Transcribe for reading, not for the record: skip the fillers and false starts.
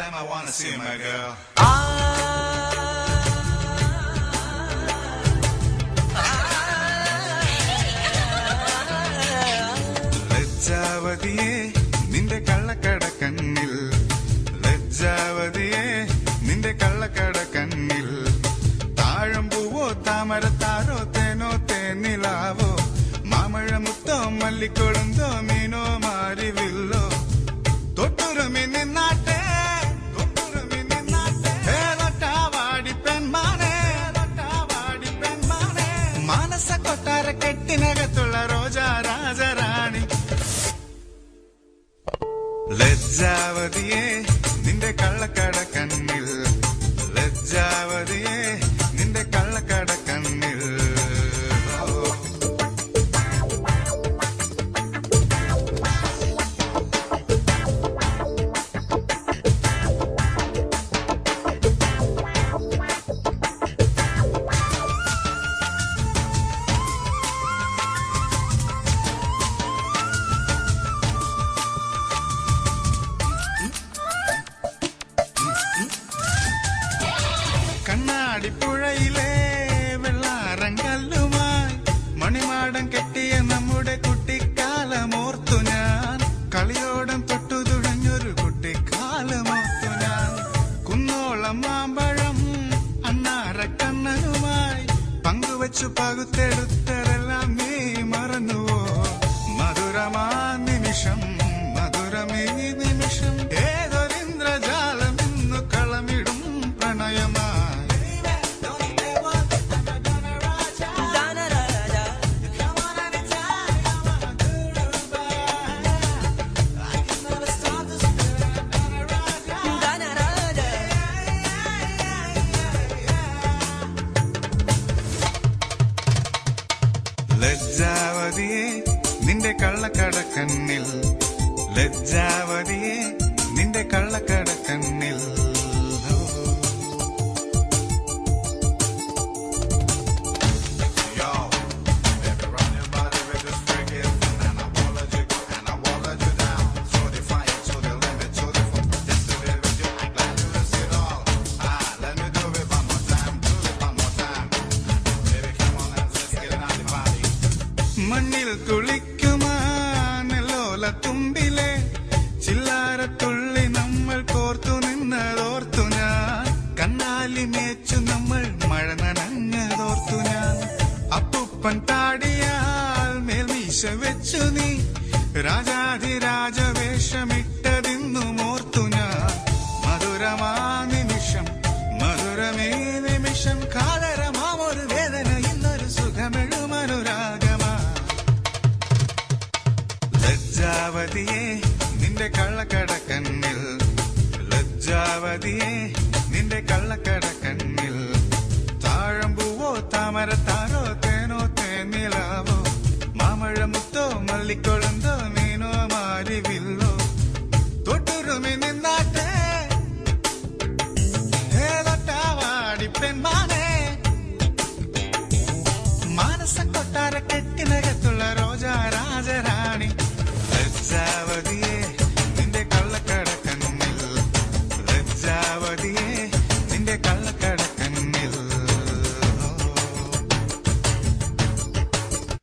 time I wanna see my girl. ലജ്ജാവതിയെ നിന്റെ കള്ളക്കട കണ്ണിൽ, ലജ്ജാവതിയെ നിന്റെ കള്ളക്കട കണ്ണിൽ, താഴമ്പൂവോ താമരത്താരോ തേനോ തേനിലാവോ, മാമഴമുത്തോ മല്ലിക്കൊളുന്തോ മീനോ മാരിവില്ലോ, തൊട്ടുരുമി നിന്നാട്ടെ തൊട്ടുരുമി നിന്നാട്ടെ, ഏതൊട്ടാവാടി പെൺമാനെ ഏതൊട്ടാവാടി പെൺമാനെ, മാനസ കൊട്ടാര കെട്ടിനകത്തുള്ള റോജാ രാജറാണി. ലജ്ജാവതിയെ നിന്റെ കള്ളക്കട കണ്ണിൽ, ലജ്ജാവതിയെ നിന്റെ കള്ളക്കട കണ്ണിൽ. കണ്ണാടിപ്പുഴയിലെ വെള്ളാരങ്കല്ലുമായി മണിമാടം കെട്ടിയ നമ്മുടെ കുട്ടിക്കാലമോർത്തു ഞാൻ, കളിയോടം തൊട്ടു തുഴഞ്ഞൊരു കുട്ടിക്കാലമോർത്തു ഞാൻ. കുന്നോളം മാമ്പഴം അണ്ണാരക്കണ്ണനുമായി പങ്കുവച്ചു പകുത്തെടുത്തതെല്ലാം നീ മറന്നുവോ, മധുരമാ നിമിഷം മധുരമേ നിമിഷം, ഏതൊരിന്ദ്രജാലം ഇന്നു കളമിടും പ്രണയമായി. ലജ്ജാവതിയെ നിന്റെ കള്ളക്കട കണ്ണിൽ, ലജ്ജാവതിയെ നിന്റെ കള്ളക്കട കണ്ണിൽ. മണ്ണിൽ കുളിക്കുമാനല്ലോല തുമ്പിലെ ചില്ലാരത്തുള്ളി നമ്മൾ കോർത്തു നിന്നതോർത്തു ഞാൻ, കണ്ണാലി മേച്ചു നമ്മൾ മഴ നനഞ്ഞതോർത്തു ഞാൻ. അപ്പൂപ്പൻ താടിയാൽ മേൽമീശ വെച്ചു നീ രാജാധിരാജവേഷമിട്ടതിന്നും ഓർത്തു ഞാൻ. മധുരമാ നിമിഷം മധുരമേ നിമിഷം, കാതരമാമൊരു വേദന ഇന്നൊരു സുഖമെഴുമനുരാഗമാ. ലജ്ജാവതിയെ നിന്റെ കള്ളക്കട കണ്ണിൽ, ലജ്ജാവതിയെ നിന്റെ കള്ളക്കട കണ്ണിൽ, താഴമ്പൂവോ താമരത്താരോ തേനോ തേനിലാവോ, മാമഴമുത്തോ മല്ലിക്കൊളുന്തോ മീനോ മാരിവില്ലോ, തൊട്ടുരുമി നിന്നാട്ടെ ഏതൊട്ടാവാടി പെൺമാനെ, മാനസ കൊട്ടാര കെട്ടിനകത്തുള്ള റോജാ രാജറാണി. ലജ്ജാവതിയെ നിന്റെ കള്ളക്കട കണ്ണിൽ, ലജ്ജാവതിയെ